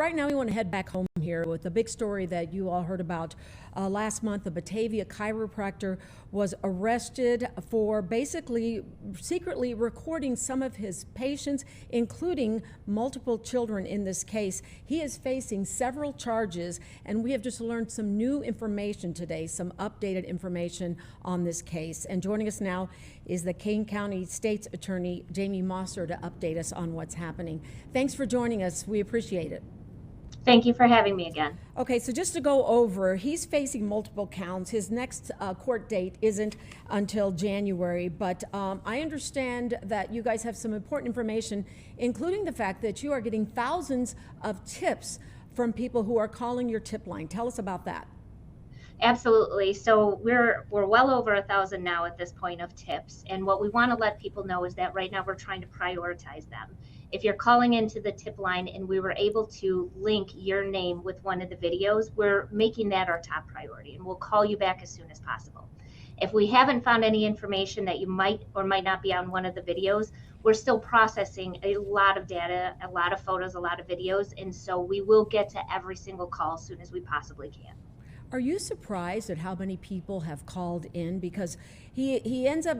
right now we want to head back home here with a big story that you all heard about last month. A Batavia chiropractor was arrested for basically secretly recording some of his patients, including multiple children in this case. He is facing several charges, and we have just learned some new information today, some updated information on this case. And joining us now is the Kane County State's Attorney, Jamie Mosser, to update us on what's happening. Thanks for joining us. We appreciate it. Thank you for having me again. Okay, so just to go over, he's facing multiple counts. His next court date isn't until January, but I understand that you guys have some important information, including the fact that you are getting thousands of tips from people who are calling your tip line. Tell us about that. Absolutely. So we're well over 1,000 now at this point of tips. And what we want to let people know is that right now we're trying to prioritize them. If you're calling into the tip line and we were able to link your name with one of the videos, we're making that our top priority, and we'll call you back as soon as possible. If we haven't found any information that you might or might not be on one of the videos, we're still processing a lot of data, a lot of photos, a lot of videos, and so we will get to every single call as soon as we possibly can. Are you surprised at how many people have called in? Because he ends up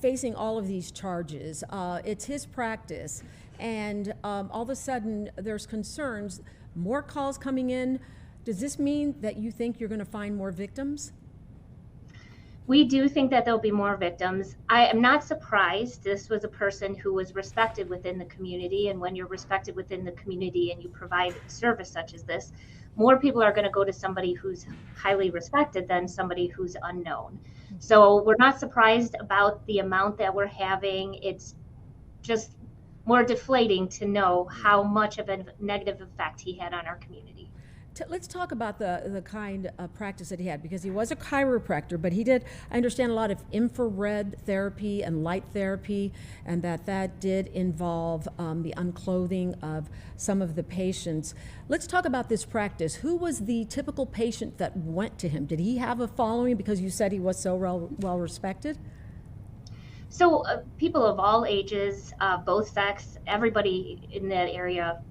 facing all of these charges. It's his practice, and all of a sudden there's concerns, more calls coming in. Does this mean that you think you're going to find more victims? We do think that there'll be more victims. I am not surprised. This was a person who was respected within the community, and when you're respected within the community and you provide service such as this, more people are going to go to somebody who's highly respected than somebody who's unknown. So we're not surprised about the amount that we're having. It's just more deflating to know how much of a negative effect he had on our community. Let's talk about the kind of practice that he had, because he was a chiropractor, but he did, I understand, a lot of infrared therapy and light therapy, and that did involve the unclothing of some of the patients. Let's talk about this practice. Who was the typical patient that went to him? Did he have a following because you said he was so well respected? So people of all ages, both sex, everybody in that area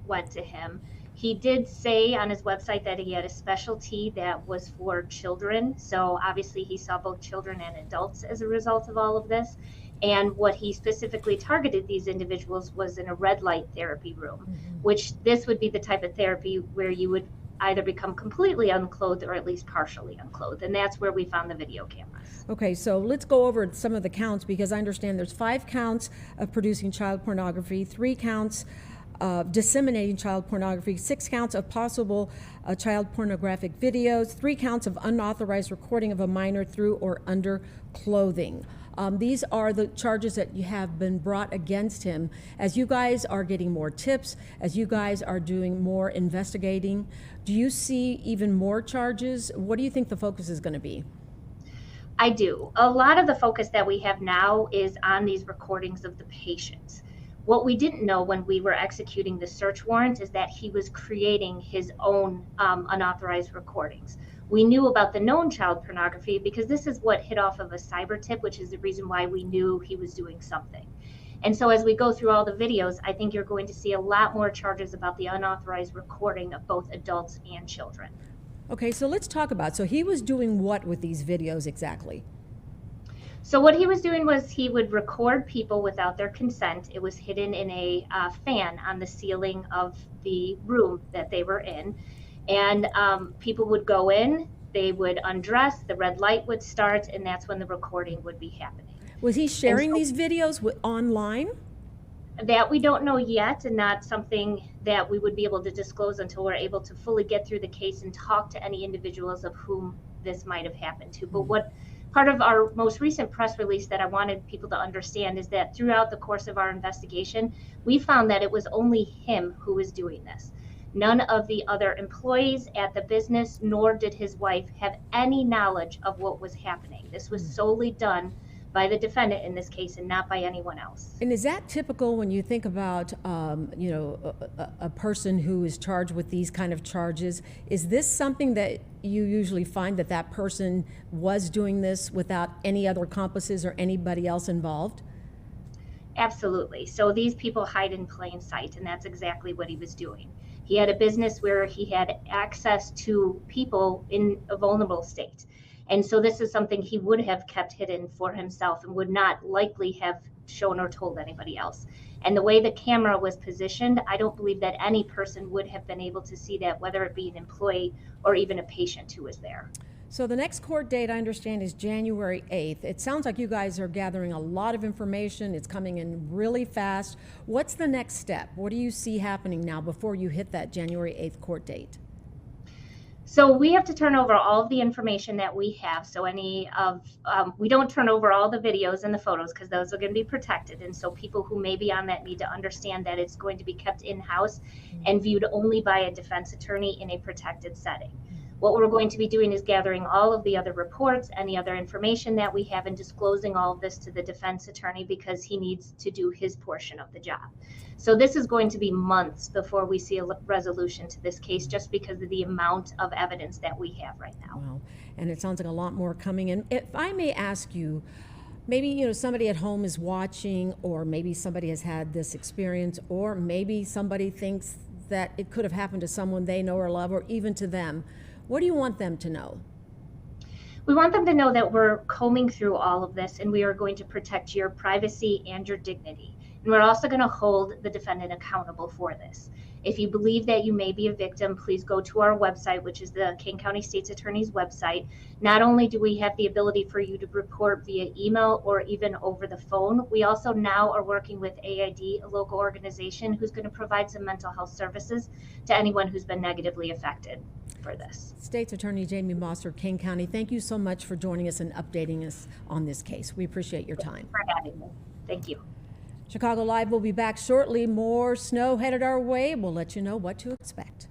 went to him. He did say on his website that he had a specialty that was for children. So obviously he saw both children and adults as a result of all of this. And what he specifically targeted these individuals was in a red light therapy room, which this would be the type of therapy where you would either become completely unclothed or at least partially unclothed. And that's where we found the video cameras. Okay, so let's go over some of the counts, because I understand there's 5 counts of producing child pornography, 3 counts disseminating child pornography, 6 counts of possible child pornographic videos, 3 counts of unauthorized recording of a minor through or under clothing. These are the charges that you have been brought against him. As you guys are getting more tips, as you guys are doing more investigating, do you see even more charges? What do you think the focus is going to be? I do. A lot of the focus that we have now is on these recordings of the patients. What we didn't know when we were executing the search warrant is that he was creating his own unauthorized recordings. We knew about the known child pornography because this is what hit off of a cyber tip, which is the reason why we knew he was doing something. And so as we go through all the videos, I think you're going to see a lot more charges about the unauthorized recording of both adults and children. Okay, so let's talk about, so he was doing what with these videos exactly? So what he was doing was he would record people without their consent. It was hidden in a fan on the ceiling of the room that they were in. And people would go in, they would undress, the red light would start, and that's when the recording would be happening. Was he sharing these videos online? That we don't know yet, and not something that we would be able to disclose until we're able to fully get through the case and talk to any individuals of whom this might have happened to. But what part of our most recent press release that I wanted people to understand is that throughout the course of our investigation, we found that it was only him who was doing this. None of the other employees at the business, nor did his wife, have any knowledge of what was happening. This was solely done by the defendant in this case and not by anyone else. And is that typical when you think about, a person who is charged with these kind of charges? Is this something that you usually find that person was doing this without any other accomplices or anybody else involved? Absolutely. So these people hide in plain sight, and that's exactly what he was doing. He had a business where he had access to people in a vulnerable state. And so this is something he would have kept hidden for himself and would not likely have shown or told anybody else. And the way the camera was positioned, I don't believe that any person would have been able to see that, whether it be an employee or even a patient who was there. So the next court date, I understand, is January 8th. It sounds like you guys are gathering a lot of information. It's coming in really fast. What's the next step? What do you see happening now before you hit that January 8th court date? So we have to turn over all of the information that we have. So we don't turn over all the videos and the photos because those are going to be protected. And so people who may be on that need to understand that it's going to be kept in-house and viewed only by a defense attorney in a protected setting. What we're going to be doing is gathering all of the other reports, any other information that we have, and disclosing all of this to the defense attorney because he needs to do his portion of the job. So this is going to be months before we see a resolution to this case, just because of the amount of evidence that we have right now. Wow. And it sounds like a lot more coming in. If I may ask you, maybe somebody at home is watching, or maybe somebody has had this experience, or maybe somebody thinks that it could have happened to someone they know or love, or even to them. What do you want them to know? We want them to know that we're combing through all of this and we are going to protect your privacy and your dignity. And we're also going to hold the defendant accountable for this. If you believe that you may be a victim, please go to our website, which is the Kane County State's Attorney's website. Not only do we have the ability for you to report via email or even over the phone, we also now are working with AID, a local organization, who's going to provide some mental health services to anyone who's been negatively affected for this. State's Attorney Jamie Mosser, Kane County, thank you so much for joining us and updating us on this case. We appreciate your time. Thanks for having me. Thank you. Chicago Live will be back shortly. More snow headed our way. We'll let you know what to expect.